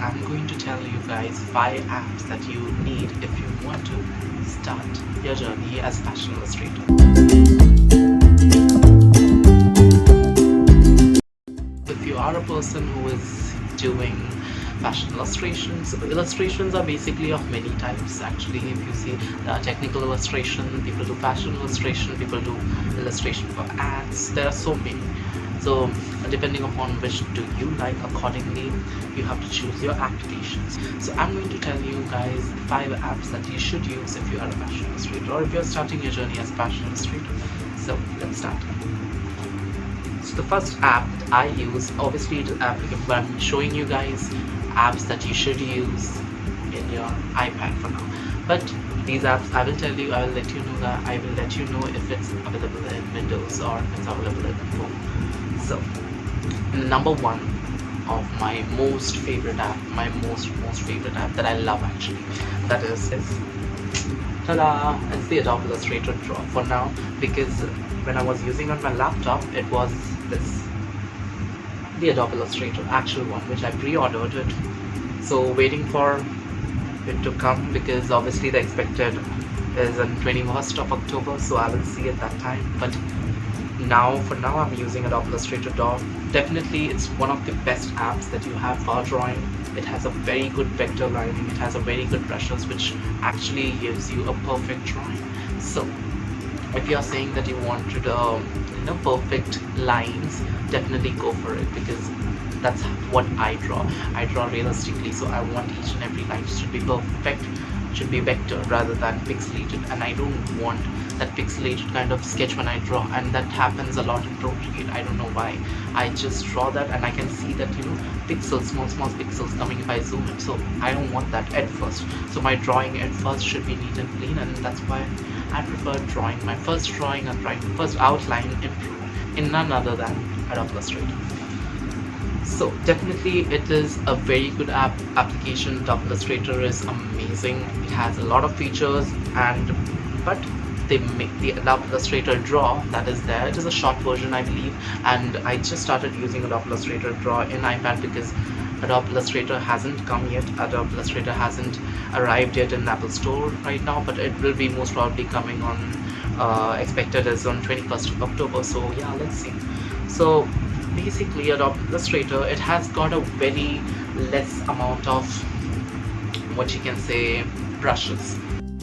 I'm going to tell you guys 5 apps that you need if you want to start your journey as a fashion illustrator. If you are a person who is doing fashion illustrations, illustrations are basically of many types actually. If you see, there are technical illustration, people do fashion illustration, people do illustration for ads, there are so many. So depending upon which do you like, accordingly you have to choose your applications. So I'm going to tell you guys 5 apps that you should use if you are a fashion illustrator or if you're starting your journey as a fashion illustrator. So let's start. So the first app that I use, obviously it is applicable, but I'm showing you guys apps that you should use in your iPad for now. But these apps, I will tell you, I will let you know if it's available in Windows or if it's available in the phone. So number 1 of my most favorite app, my most favorite app that I love actually, that is ta-da, it's the Adobe Illustrator Draw for now, because when I was using on my laptop, it was the Adobe Illustrator actual one, which I pre-ordered it, so waiting for it to come, because obviously the expected is on 21st of October, so I will see at that time. But for now I'm using Adobe Illustrator Draw. Definitely it's one of the best apps that you have for drawing. It has a very good vector lining, it has a very good brushes, which actually gives you a perfect drawing. So if you're saying that you wanted perfect lines, definitely go for it, because that's what I draw. I draw realistically, so I want each and every line should be perfect, should be vector rather than pixelated, and I don't want that pixelated kind of sketch when I draw, and that happens a lot in Procreate. I don't know why. I just draw that and I can see that pixels, small pixels coming if I zoom in, so I don't want that at first. So my drawing at first should be neat and clean, and that's why I prefer drawing my first drawing and drawing first outline improved in none other than Adobe Illustrator. So definitely it is a very good application. Adobe Illustrator is amazing. It has a lot of features, but they make the Adobe Illustrator Draw that is there. It is a short version, I believe, and I just started using Adobe Illustrator Draw in iPad because Adobe Illustrator hasn't come yet. Adobe Illustrator hasn't arrived yet in Apple Store right now, but it will be most probably coming on, expected is on 21st of October. So yeah, let's see. So basically Adobe Illustrator, it has got a very less amount of, what you can say, brushes.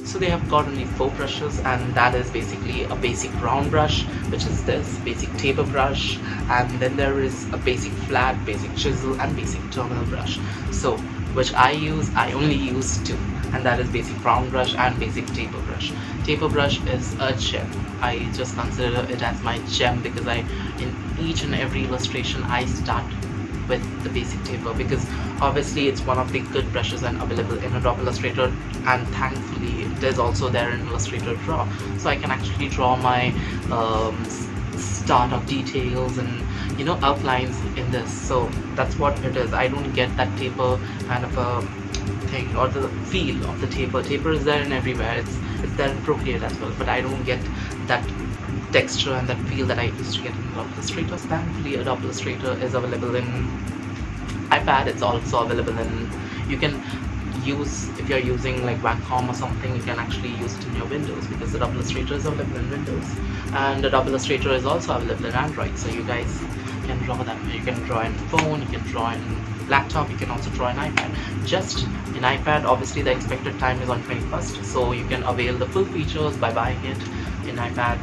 So they have got only 4 brushes, and that is basically a basic round brush, which is this basic taper brush, and then there is a basic flat, basic chisel, and basic terminal brush. So which I only use 2, and that is basic round brush and basic taper brush. Taper brush is a gem. I just consider it as my gem, because in each and every illustration I start with the basic taper, because obviously it's one of the good brushes and available in Adobe Illustrator, and thankfully it is also there in Illustrator Draw, so I can actually draw my start of details and outlines in this. So that's what it is. I don't get that taper kind of a thing, or the feel of the taper. Taper is there in everywhere, it's there in Procreate as well, but I don't get that texture and that feel that I used to get in Adobe Illustrator. Thankfully Adobe Illustrator is available in iPad. It's also available in, you can use, if you're using like Wacom or something, you can actually use it in your Windows, because Adobe Illustrator is available in Windows, and Adobe Illustrator is also available in Android. So you guys can draw that. You can draw in phone, you can draw in laptop, you can also draw in iPad. Just in iPad, obviously the expected time is on 21st, so you can avail the full features by buying it in iPad.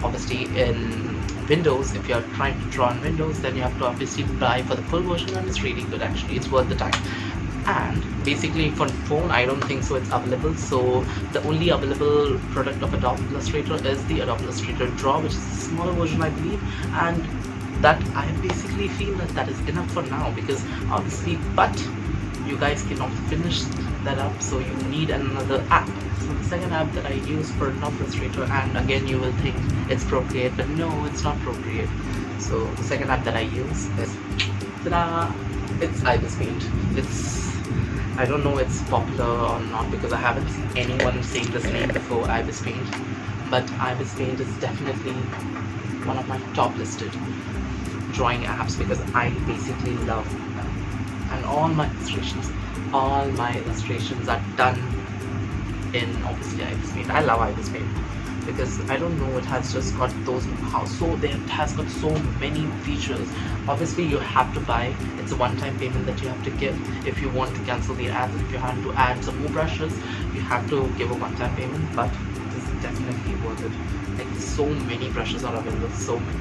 Obviously in Windows, if you're trying to draw in Windows, then you have to obviously buy for the full version, and it's really good actually, it's worth the time. And basically for phone, I don't think so it's available, so the only available product of Adobe Illustrator is the Adobe Illustrator Draw, which is a smaller version I believe, and that I basically feel that is enough for now, because obviously, but you guys cannot finish that up, so you need another app. So the second app that I use for Adobe Illustrator, and again you will think it's Procreate, but no, it's not Procreate. So the second app that I use is, ta-da, it's IBIS Paint. I don't know it's popular or not, because I haven't seen anyone saying this name before, IBIS Paint, but IBIS Paint is definitely one of my top listed drawing apps, because I basically love and all my illustrations are done in obviously IBIS Paint. I love IBIS Paint because I don't know, it has just got those it has got so many features. Obviously you have to buy, it's a one-time payment that you have to give. If you want to cancel the ads, if you have to add some more brushes, you have to give a one-time payment, but this is definitely worth it. Like, so many brushes are available, so many.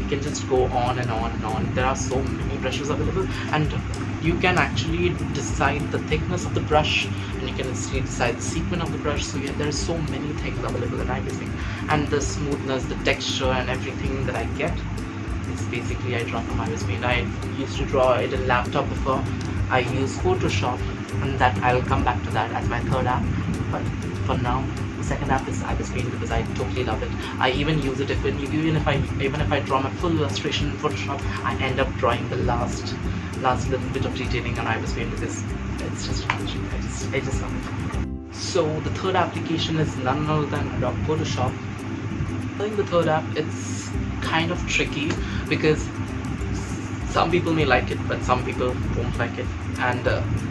You can just go on and on and on. There are so many brushes available, and you can actually decide the thickness of the brush, and you can actually decide the sequence of the brush. So yeah, there are so many things available in IBIS Paint, and the smoothness, the texture, and everything that I get is basically I draw from IBIS Paint. I used to draw it in laptop before. I use Photoshop, and that I'll come back to that as my third app. But for now, the second app is IBIS Paint because I totally love it. I even use it even if I draw my full illustration in Photoshop, I end up drawing the last little bit of detailing on IBIS Paint because it's just magic. I just love it. So the third application is none other than Adobe Photoshop. I think the third app, it's kind of tricky because some people may like it, but some people won't like it. And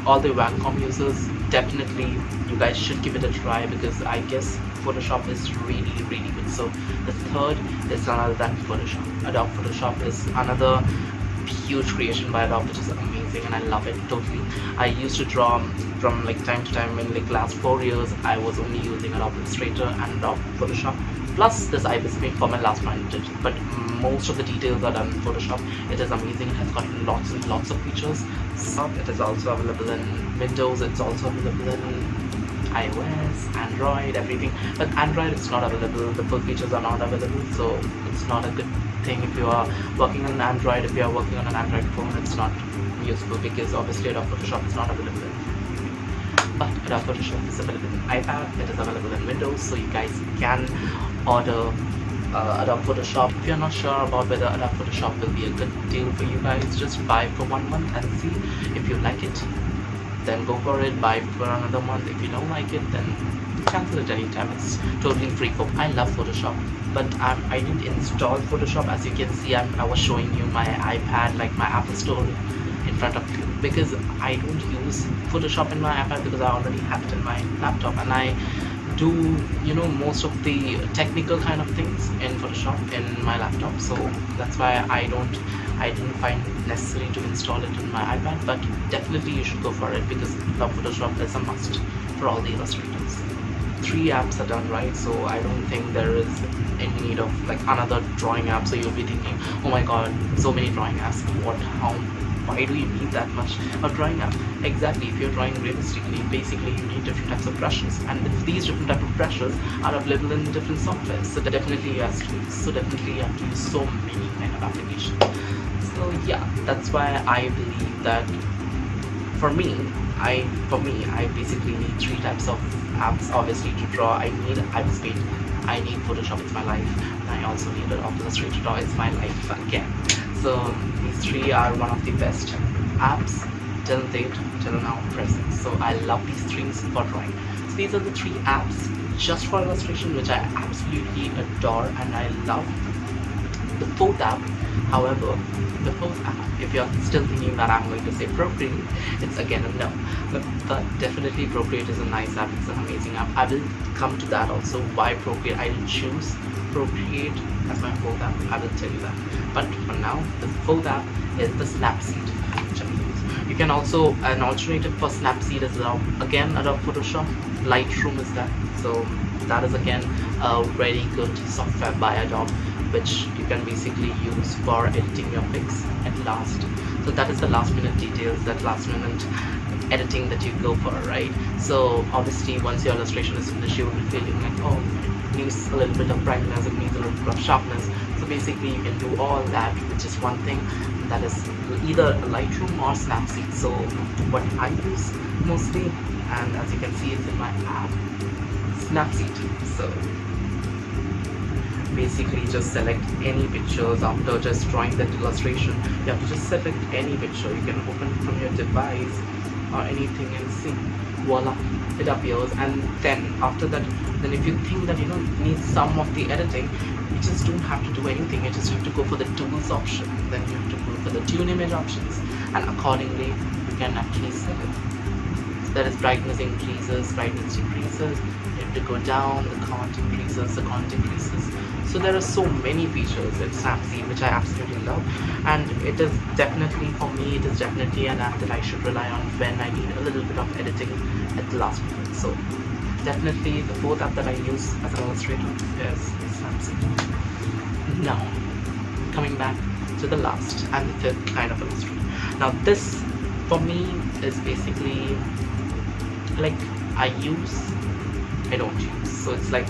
all the Wacom users, definitely you guys should give it a try because I guess Photoshop is really good. So the third is none other than Photoshop. Adobe Photoshop is another huge creation by Adobe, which is amazing, and I love it totally. I used to draw from like time to time. In like last 4 years, I was only using Adobe Illustrator and Adobe Photoshop, plus this IBIS Paint for my last project. But most of the details are done in Photoshop. It is amazing. It has got lots and lots of features. So it is also available in Windows. It's also available in iOS, Android, everything. But Android is not available. The full features are not available, so it's not a good thing if you are working on an Android. If you are working on an Android phone, it's not useful because obviously Adobe Photoshop is not available in. But Adobe Photoshop is available in iPad. It is available in Windows, so you guys can order Adobe Photoshop. If you're not sure about whether Adobe Photoshop will be a good deal for you guys, just buy for 1 month and see. If you like it, then go for it. Buy for another month. If you don't like it, then cancel it anytime. It's totally free. I love Photoshop, but I didn't install Photoshop. As you can see, I was showing you my iPad, like my Apple Store in front of you, because I don't use Photoshop in my iPad because I already have it in my laptop, and I do most of the technical kind of things in Photoshop in my laptop. So that's why I didn't find it necessary to install it on my iPad. But definitely you should go for it because Photoshop is a must for all the illustrators. 3 apps are done, right? So I don't think there is any need of like another drawing app. So you'll be thinking, oh my god, so many drawing apps, why do you need that much of drawing app? Exactly, if you're drawing realistically, basically you need different types of brushes, and if these different types of brushes are available in different softwares, so definitely you have to use so many kind of applications. So yeah, that's why I believe that for me, I basically need 3 types of apps. Obviously, to draw, I need IBIS Paint, I need Photoshop, it's my life, and I also need Adobe Illustrator Draw, it's my life again. So these 3 are one of the best apps till now present. So I love these 3 for drawing. So these are the 3 apps just for illustration which I absolutely adore and I love. The 4th app, however, if you're still thinking that I'm going to say Procreate, it's again a no. But definitely Procreate is a nice app, it's an amazing app. I will come to that also, why Procreate. I will choose Procreate as my 4th app, I will tell you that. But for now, the 4th app is the Snapseed, which I use. You can also, an alternative for Snapseed is again Adobe Photoshop. Lightroom is that. So that is again a very good software by Adobe, which you can basically use for editing your pics at last. So that is the last minute details, that last minute editing that you go for, right? So obviously once your illustration is finished, you will be feeling like, oh, it needs a little bit of brightness, it needs a little bit of sharpness. So basically you can do all that with just one thing, that is either Lightroom or Snapseed. So what I use mostly, and as you can see it's in my app, Snapseed. So basically just select any pictures after just drawing that illustration. You have to just select any picture. You can open it from your device or anything and see, voila, it appears. And then after that, then if you think that you need some of the editing, you just don't have to do anything. You just have to go for the tools option, then you have to go for the tune image options, and accordingly you can actually set it. There is brightness increases, brightness decreases. You have to go down, the count increases, the count decreases. So there are so many features in Snapseed which I absolutely love, and it is definitely, for me, it is definitely an app that I should rely on when I need a little bit of editing at the last minute. So definitely the fourth app that I use as an illustrator is Snapseed. Now, coming back to the last and the fifth kind of illustrator. Now this, for me, is basically like I don't use. So it's like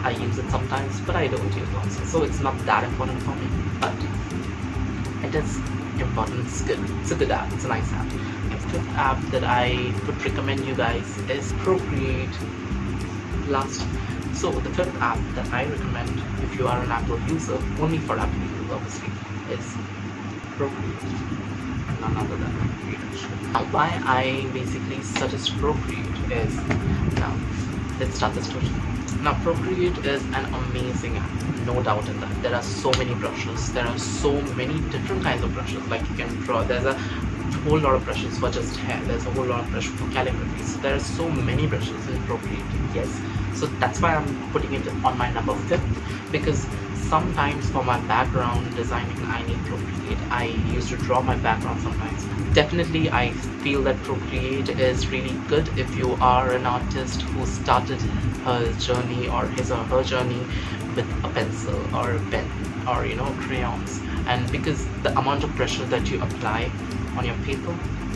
I use it sometimes, but I don't use it also. So it's not that important for me, but it is important. It's good. It's a good app. It's a nice app. The fifth app that I would recommend you guys is Procreate. Last. So the fifth app that I recommend if you are an Apple user, only for Apple users obviously, is Procreate. None other than Procreate. Now why I basically suggest Procreate is, now let's start this story. Now Procreate is an amazing app, no doubt in that. There are so many brushes, there are so many different kinds of brushes, like you can draw, there's a whole lot of brushes for just hair, there's a whole lot of brushes for calligraphy, so there are so many brushes in Procreate, yes. So that's why I'm putting it on my number 5th, because sometimes for my background designing I need Procreate. I used to draw my background sometimes. Definitely I feel that Procreate is really good if you are an artist who started her journey or his or her journey with a pencil or a pen or crayons, and because the amount of pressure that you apply on your paper,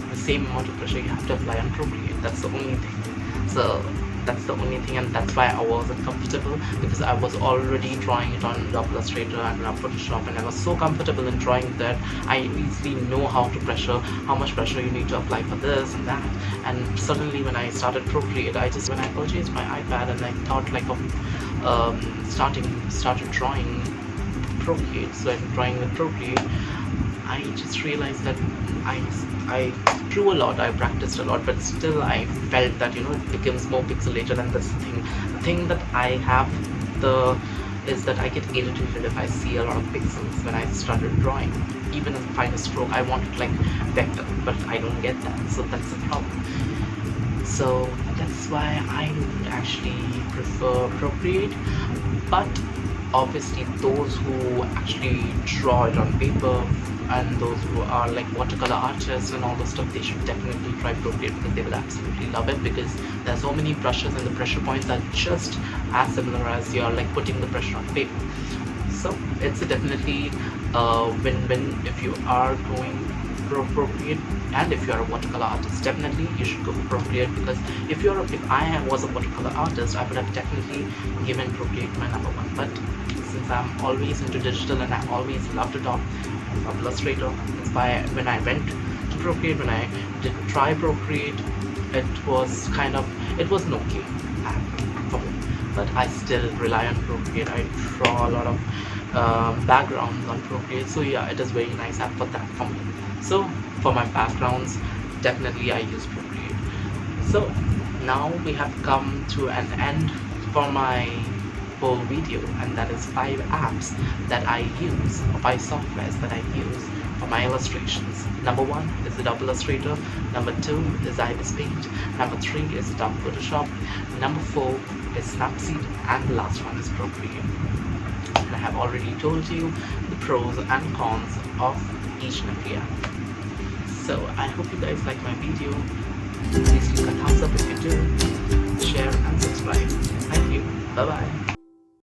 the same amount of pressure you have to apply on Procreate. That's the only thing. So that's the only thing, and that's why I wasn't comfortable, because I was already drawing it on Adobe Illustrator and Photoshop, and I was so comfortable in drawing that I easily know how much pressure you need to apply for this and that. And suddenly when I started Procreate, when I purchased my iPad and I thought like of started drawing Procreate, so I'm drawing with Procreate, I just realized that I drew a lot, I practiced a lot, but still I felt that it becomes more pixelated. And this thing, the thing that I have is that I get irritated if I see a lot of pixels when I started drawing. Even in the finest stroke, I want it like vector, but I don't get that, so that's the problem. So that's why I would actually prefer Procreate. But obviously those who actually draw it on paper and those who are like watercolor artists and all those stuff, they should definitely try Procreate, because they will absolutely love it, because there are so many brushes and the pressure points are just as similar as you're like putting the pressure on paper. So it's definitely a win-win if you are going for Procreate, and if you are a watercolor artist, definitely you should go for Procreate, because if I was a watercolor artist, I would have definitely given Procreate my number 1. But since I'm always into digital and I always loved Adobe Illustrator, that's why when I went to Procreate, when I did try Procreate, it was an okay app for me. But I still rely on Procreate. I draw a lot of backgrounds on Procreate, so yeah, it is very nice app for that for me. So for my backgrounds, definitely I use Procreate. So now we have come to an end for my whole video, and that is 5 apps that I use, or 5 softwares that I use for my illustrations. Number 1 is Adobe Illustrator, number 2 is IBIS Paint, number 3 is Adobe Photoshop, number 4 is Snapseed, and the last one is Procreate. And I have already told you the pros and cons of each and every app. So I hope you guys like my video. Please click a thumbs up if you do, share and subscribe. Thank you. Bye bye.